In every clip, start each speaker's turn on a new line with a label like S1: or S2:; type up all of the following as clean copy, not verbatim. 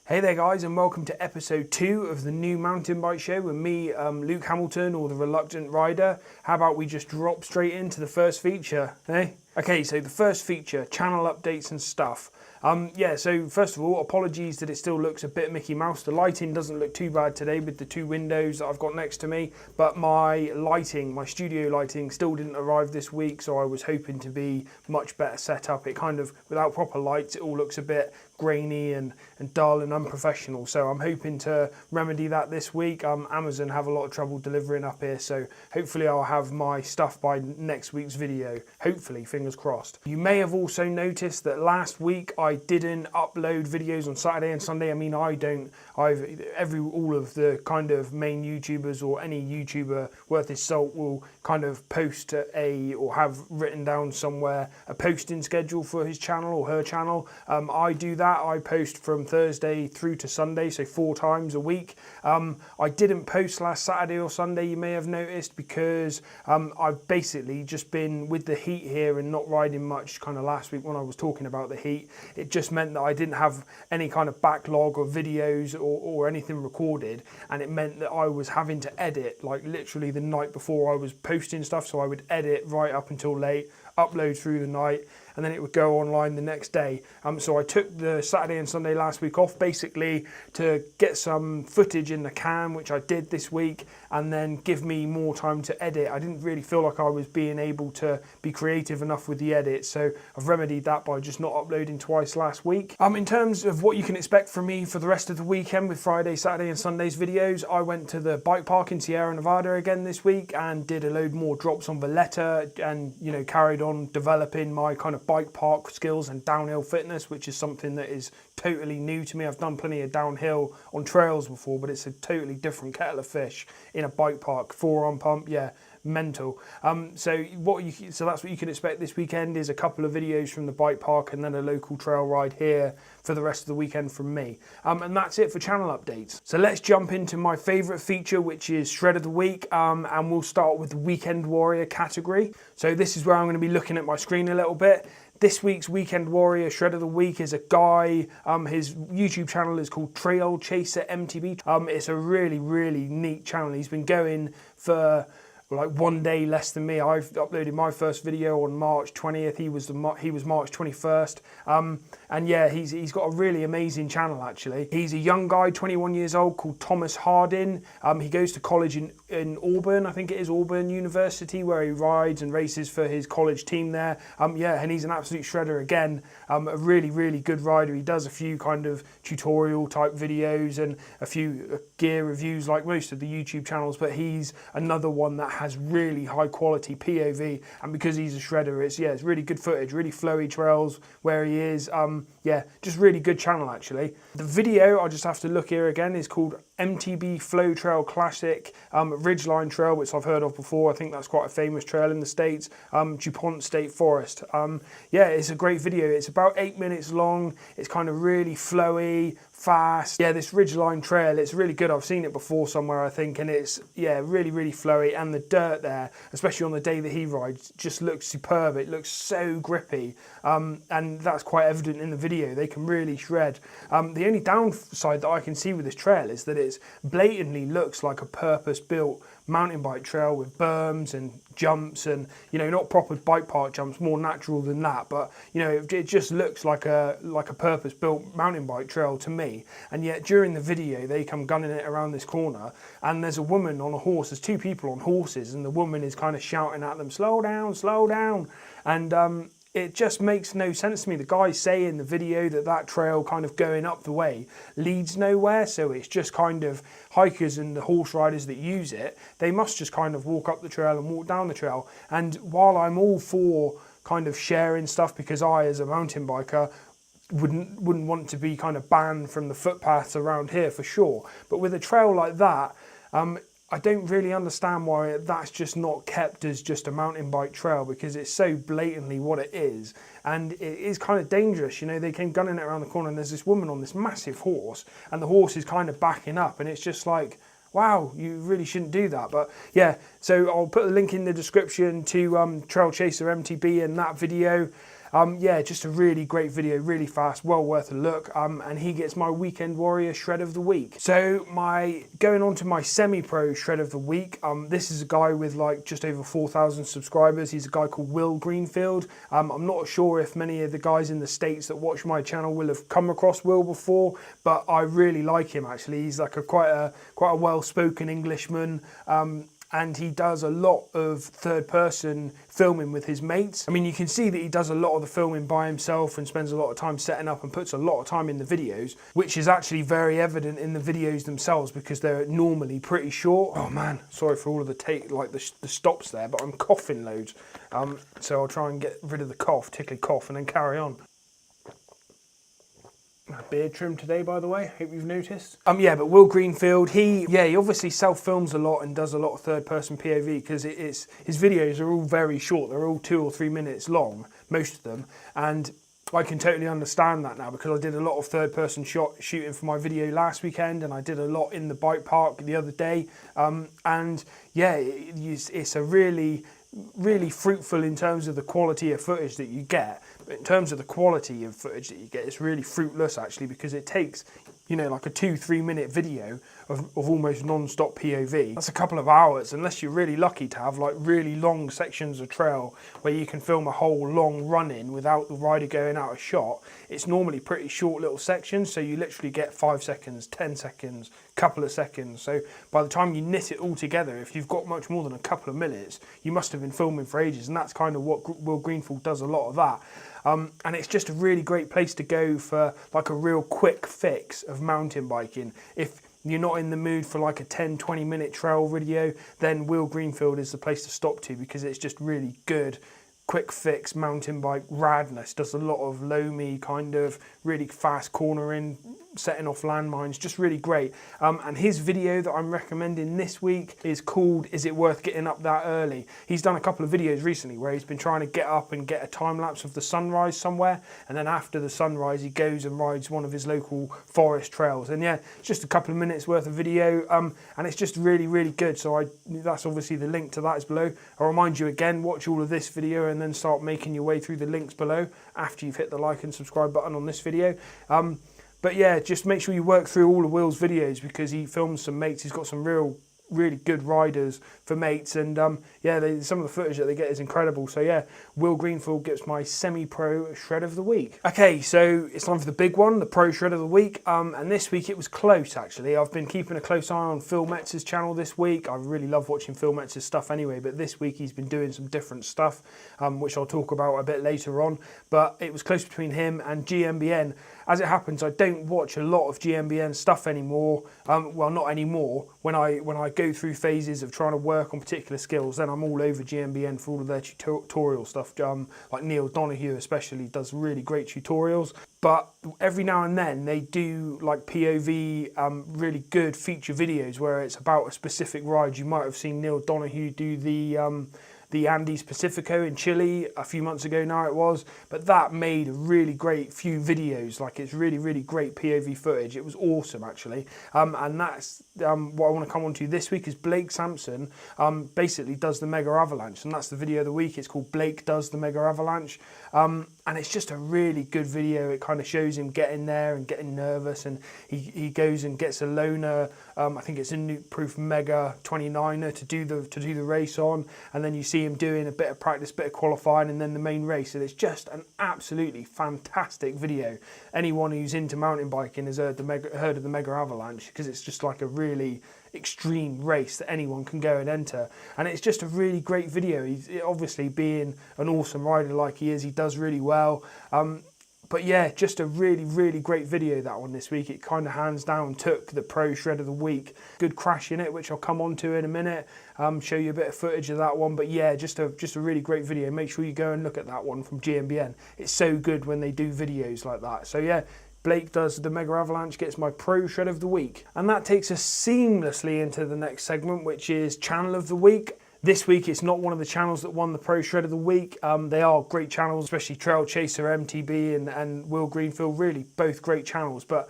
S1: Hey there guys, and welcome to episode 2 of the new mountain bike show with me, Luke Hamilton, or the Reluctant Rider. How about we just drop straight into the first feature, eh? Okay, so the first feature, channel updates and stuff. So first of all, apologies that it still looks a bit Mickey Mouse. The lighting doesn't look too bad today with the 2 windows that I've got next to me, but my lighting, my studio lighting, still didn't arrive this week, so I was hoping to be much better set up. It kind of, without proper lights, it all looks a bit grainy and dull and unprofessional, so I'm hoping to remedy that this week. Amazon have a lot of trouble delivering up here, so hopefully I'll have my stuff by next week's video, hopefully, fingers crossed. You may have also noticed that last week I didn't upload videos on Saturday and Sunday. I mean, all of the kind of main YouTubers or any YouTuber worth his salt will kind of post or have written down somewhere a posting schedule for his channel or her channel. I do that. I post from Thursday through to Sunday, so 4 times a week. I didn't post last Saturday or Sunday, you may have noticed, because I've basically just been with the heat here and not riding much kind of last week when I was talking about the heat. It just meant that I didn't have any kind of backlog of videos or anything recorded, and it meant that I was having to edit like literally the night before I was posting stuff, so I would edit right up until late, upload through the night, and then it would go online the next day. So I took the Saturday and Sunday last week off basically to get some footage in the can, which I did this week, and then give me more time to edit. I didn't really feel like I was being able to be creative enough with the edit, so I've remedied that by just not uploading twice last week. In terms of what you can expect from me for the rest of the weekend with Friday, Saturday and Sunday's videos, I went to the bike park in Sierra Nevada again this week and did a load more drops on Valletta, and carried on developing my kind of bike park skills and downhill fitness, which is something that is totally new to me. I've done plenty of downhill on trails before, but it's a totally different kettle of fish in a bike park. Forearm pump, yeah, mental. So that's what you can expect this weekend, is a couple of videos from the bike park and then a local trail ride here for the rest of the weekend from me. And that's it for channel updates. So let's jump into my favourite feature, which is Shred of the Week, and we'll start with the Weekend Warrior category. So this is where I'm going to be looking at my screen a little bit. This week's Weekend Warrior Shred of the Week is a guy, his YouTube channel is called Trail Chaser Mtb. It's a really, really neat channel. He's been going for like 1 day less than me. I've uploaded my first video on March 20th. He was March 21st. And yeah, he's got a really amazing channel actually. He's a young guy, 21 years old, called Thomas Hardin. He goes to college in Auburn, I think it is Auburn University, where he rides and races for his college team there. And he's an absolute shredder again. A really, really good rider. He does a few kind of tutorial type videos and a few gear reviews like most of the YouTube channels, but he's another one that has really high quality POV, and because he's a shredder, it's really good footage, really flowy trails where he is. Just really good channel actually. The video, I just have to look here again, is called MTB Flow Trail Classic Ridgeline Trail, which I've heard of before. I think that's quite a famous trail in the States, DuPont State Forest. It's a great video. It's about 8 minutes long. It's kind of really flowy, fast. Yeah, this Ridgeline Trail, it's really good. I've seen it before somewhere, I think, and it's, really, really flowy, and the dirt there, especially on the day that he rides, just looks superb. It looks so grippy, and that's quite evident in the video. They can really shred. The only downside that I can see with this trail is that it blatantly looks like a purpose-built mountain bike trail with berms and jumps and not proper bike park jumps, more natural than that, but it just looks like a purpose-built mountain bike trail to me. And yet during the video they come gunning it around this corner, and there's a woman on a horse. There's 2 people on horses, and the woman is kind of shouting at them, slow down, and it just makes no sense to me. The guys say in the video that trail kind of going up the way leads nowhere, so it's just kind of hikers and the horse riders that use it, they must just kind of walk up the trail and walk down the trail. And while I'm all for kind of sharing stuff, because I, as a mountain biker, wouldn't want to be kind of banned from the footpaths around here for sure, but with a trail like that, I don't really understand why that's just not kept as just a mountain bike trail, because it's so blatantly what it is, and it is kind of dangerous. They came gunning it around the corner, and there's this woman on this massive horse, and the horse is kind of backing up, and it's just like, wow, you really shouldn't do that. But yeah, so I'll put a link in the description to Trail Chaser MTB and that video. Yeah, just a really great video, really fast, well worth a look, and he gets my Weekend Warrior Shred of the Week. So going on to my semi-pro Shred of the Week, this is a guy with like just over 4,000 subscribers. He's a guy called Will Greenfield. I'm not sure if many of the guys in the States that watch my channel will have come across Will before, but I really like him actually. He's like quite a well-spoken Englishman. And he does a lot of third-person filming with his mates. I mean, you can see that he does a lot of the filming by himself and spends a lot of time setting up and puts a lot of time in the videos, which is actually very evident in the videos themselves because they're normally pretty short. Oh man, sorry for all of the stops there, but I'm coughing loads. So I'll try and get rid of the tickly cough, and then carry on. My beard trim today, by the way, hope you've noticed. Yeah, but Will Greenfield, he obviously self-films a lot and does a lot of third-person POV because his videos are all very short. They're all 2 or 3 minutes long, most of them, and I can totally understand that now because I did a lot of third-person shooting for my video last weekend, and I did a lot in the bike park the other day, and yeah, it's a really fruitful in terms of the quality of footage that you get. But in terms of the quality of footage that you get, it's really fruitless actually, because it takes, like a 2-3 minute video of almost non-stop POV. That's a couple of hours, unless you're really lucky to have like really long sections of trail where you can film a whole long run-in without the rider going out of shot. It's normally pretty short little sections, so you literally get 5 seconds, 10 seconds, couple of seconds. So by the time you knit it all together, if you've got much more than a couple of minutes, you must have been filming for ages, and that's kind of what Will Greenfield does a lot of that. And it's just a really great place to go for like a real quick fix of mountain biking. If you're not in the mood for like a 10-20 minute trail video, then Will Greenfield is the place to stop to, because it's just really good quick fix mountain bike radness. Does a lot of loamy kind of really fast cornering, setting off landmines, just really great. And his video that I'm recommending this week is called Is It Worth Getting Up That Early? He's done a couple of videos recently where he's been trying to get up and get a time lapse of the sunrise somewhere, and then after the sunrise he goes and rides one of his local forest trails. And yeah, it's just a couple of minutes worth of video, and it's just really good. So that's obviously the link to that is below. I'll remind you again, watch all of this video and then start making your way through the links below after you've hit the like and subscribe button on this video. But yeah, just make sure you work through all of Will's videos because he films some mates. He's got some really good riders for mates, and yeah, some of the footage that they get is incredible. So yeah, Will Greenfield gets my semi-pro Shred of the Week. Okay, so it's time for the big one, the Pro Shred of the Week, and this week it was close actually. I've been keeping a close eye on Phil Metz's channel this week. I really love watching Phil Metz's stuff anyway, but this week he's been doing some different stuff, which I'll talk about a bit later on. But it was close between him and GMBN. As it happens, I don't watch a lot of GMBN stuff anymore. Well, not anymore. When I go through phases of trying to work on particular skills, then I'm all over GMBN for all of their tutorial stuff. Like Neil Donahue especially does really great tutorials. But every now and then they do like POV, really good feature videos where it's about a specific ride. You might have seen Neil Donahue do the Andes Pacifico in Chile a few months ago now it was, but that made a really great few videos. Like it's really great POV footage. It was awesome actually, and that's what I want to come on to this week is Blake Sampson basically does the Mega Avalanche, and that's the video of the week. It's called Blake Does the Mega Avalanche, and it's just a really good video. It kind of shows him getting there and getting nervous, and he goes and gets a loaner, I think it's a nuke-proof Mega 29er to do the race on, and then you see him doing a bit of practice, bit of qualifying, and then the main race. And it's just an absolutely fantastic video. Anyone who's into mountain biking has heard of the Mega Avalanche, because it's just like a really extreme race that anyone can go and enter, and it's just a really great video. He's obviously, being an awesome rider like he is, he does really well. But yeah, just a really great video, that one this week. It kind of hands down took the Pro Shred of the Week. Good crash in it, which I'll come on to in a minute, show you a bit of footage of that one. But yeah, just a really great video. Make sure you go and look at that one from GMBN. It's so good when they do videos like that. So yeah, Blake Does the Mega Avalanche gets my Pro Shred of the Week. And that takes us seamlessly into the next segment, which is Channel of the Week. This week, it's not one of the channels that won the Pro Shred of the Week. They are great channels, especially Trail Chaser, MTB and Will Greenfield, really both great channels. But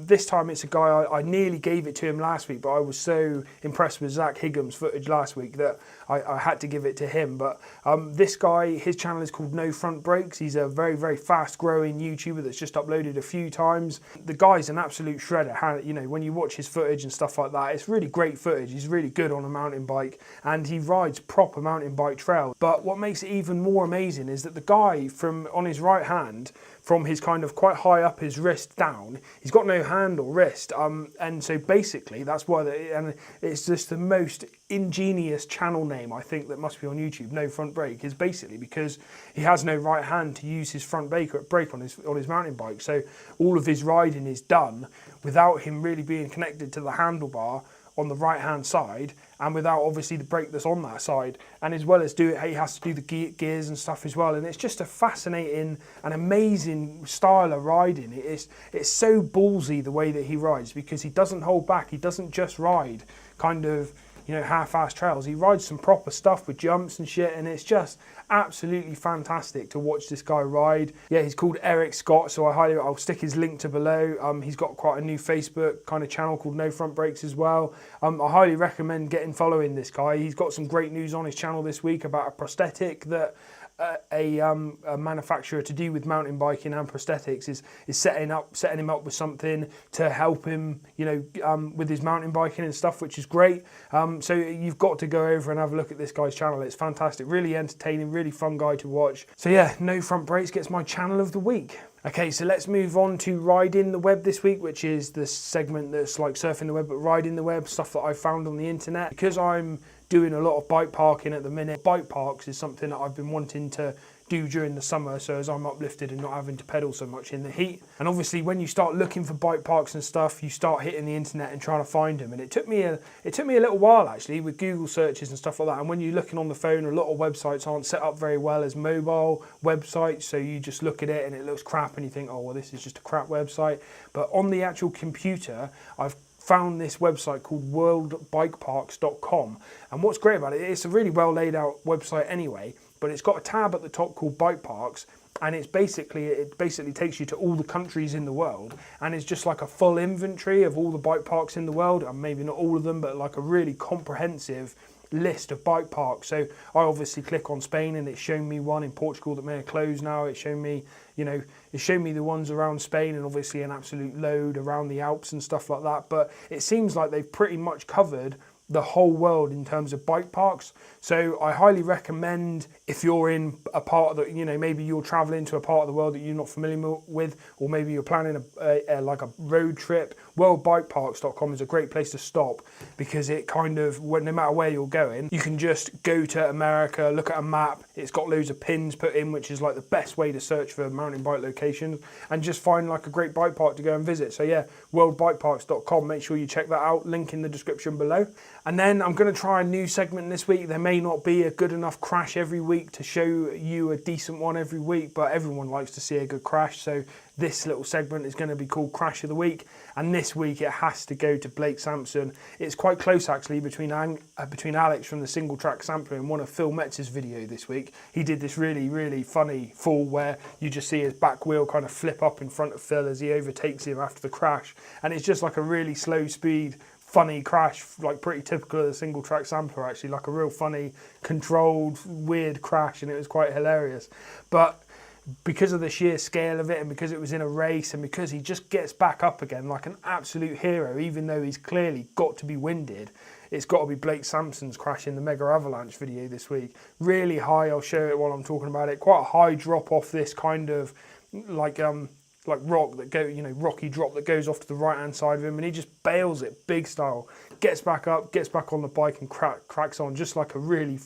S1: this time it's a guy, I nearly gave it to him last week, but I was so impressed with Zach Higham's footage last week that I had to give it to him. But this guy, his channel is called NoFrontBrakes. He's a very, very fast growing YouTuber that's just uploaded a few times. The guy's an absolute shredder. You know, when you watch his footage and stuff like that, it's really great footage. He's really good on a mountain bike and he rides proper mountain bike trail. But what makes it even more amazing is that the guy on his right hand, from his kind of quite high up his wrist down, he's got no hand or wrist, and so basically that's why and it's just the most ingenious channel name I think that must be on YouTube. No front brake is basically because he has no right hand to use his front brake on his mountain bike, so all of his riding is done without him really being connected to the handlebar on the right hand side, and without obviously the brake that's on that side, and as well as he has to do the gears and stuff as well. And it's just a fascinating and amazing style of riding. It's so ballsy the way that he rides, because he doesn't hold back. He doesn't just ride kind of, you know, half-assed trails. He rides some proper stuff with jumps and shit, and it's just absolutely fantastic to watch this guy ride. Yeah, he's called Eric Scott, so I'll stick his link to below. He's got quite a new Facebook kind of channel called No Front Brakes as well. I highly recommend following this guy. He's got some great news on his channel this week about a prosthetic that a manufacturer to do with mountain biking and prosthetics is setting him up with something to help him, you know, with his mountain biking and stuff, which is great. So you've got to go over and have a look at this guy's channel. It's fantastic, really entertaining, really fun guy to watch. So yeah, No Front Brakes gets my channel of the week. Okay, so let's move on to Riding the Web this week, which is the segment that's like surfing the web but riding the web, stuff that I found on the internet. Because I'm doing a lot of bike parking at the minute, bike parks is something that I've been wanting to do during the summer, so as I'm uplifted and not having to pedal so much in the heat. And obviously when you start looking for bike parks and stuff, you start hitting the internet and trying to find them, and it took me a little while actually with Google searches and stuff like that. And when you're looking on the phone, a lot of websites aren't set up very well as mobile websites, so you just look at it and it looks crap and you think, oh well, this is just a crap website. But on the actual computer, I've found this website called worldbikeparks.com, and what's great about it, it's a really well laid out website anyway, but it's got a tab at the top called Bike Parks, and it basically takes you to all the countries in the world, and it's just like a full inventory of all the bike parks in the world, and maybe not all of them, but like a really comprehensive list of bike parks. So I obviously click on Spain and it's shown me one in Portugal that may have closed now. It's shown me, you know, it's shown me the ones around Spain, and obviously an absolute load around the Alps and stuff like that. But it seems like they've pretty much covered the whole world in terms of bike parks. So I highly recommend, if you're in a part of the, you know, maybe you're traveling to a part of the world that you're not familiar with, or maybe you're planning like a road trip, worldbikeparks.com is a great place to stop, because it kind of, no matter where you're going, you can just go to America, look at a map, it's got loads of pins put in, which is like the best way to search for mountain bike locations, and just find like a great bike park to go and visit. So yeah, worldbikeparks.com, make sure you check that out, link in the description below. And then I'm going to try a new segment this week. There may not be a good enough crash every week to show you a decent one every week, but everyone likes to see a good crash. So this little segment is going to be called Crash of the Week. And this week it has to go to Blake Sampson. It's quite close actually between Alex from the Single Track Sampler and one of Phil Metz's video this week. He did this really, really funny fall where you just see his back wheel kind of flip up in front of Phil as he overtakes him after the crash. And it's just like a really slow speed, funny crash, like pretty typical of the Single Track Sampler actually, like a real funny, controlled, weird crash, and it was quite hilarious. But because of the sheer scale of it, and because it was in a race, and because he just gets back up again like an absolute hero, even though he's clearly got to be winded, it's got to be Blake Sampson's crash in the Mega Avalanche video this week. Really high, I'll show it while I'm talking about it, quite a high drop off this kind of like rock that rocky drop that goes off to the right hand side of him, and he just bails it big style, gets back up, gets back on the bike and cracks on, just like a really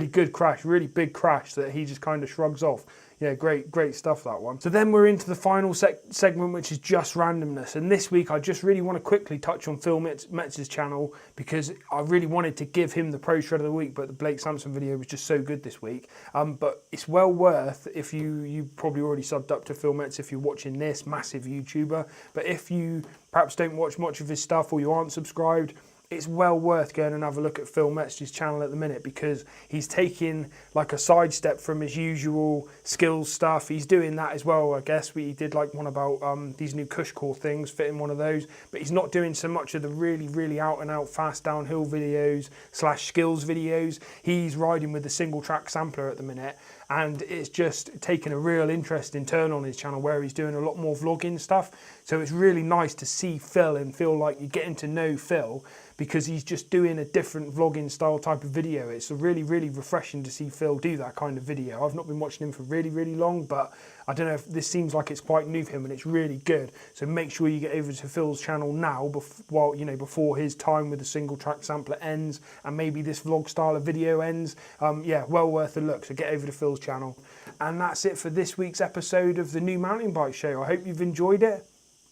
S1: good crash, really big crash that he just kind of shrugs off. Yeah, great stuff, that one. So then we're into the final segment, which is just randomness. And this week, I just really want to quickly touch on Phil Metz's channel, because I really wanted to give him the Pro Shred of the Week, but the Blake Sampson video was just so good this week. But it's well worth, if you probably already subbed up to Phil Metz if you're watching this, massive YouTuber. But if you perhaps don't watch much of his stuff, or you aren't subscribed, it's well worth going and have a look at Phil Metzger's channel at the minute, because he's taking like a sidestep from his usual skills stuff. He's doing that as well, I guess. We did like one about these new Cush core things, fitting one of those, but he's not doing so much of the really out and out fast downhill videos / skills videos. He's riding with the single track sampler at the minute, and it's just taken a real interesting turn on his channel where he's doing a lot more vlogging stuff. So it's really nice to see Phil and feel like you're getting to know Phil, because he's just doing a different vlogging style type of video. It's really refreshing to see Phil do that kind of video. I've not been watching him for really long, but I don't know if this seems like it's quite new for him, and it's really good. So make sure you get over to Phil's channel now, before his time with the single track sampler ends, and maybe this vlog style of video ends. Yeah, well worth a look. So get over to Phil's channel. And that's it for this week's episode of the New Mountain Bike Show. I hope you've enjoyed it.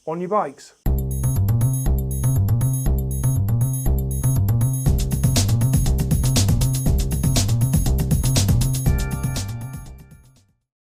S1: On your bikes.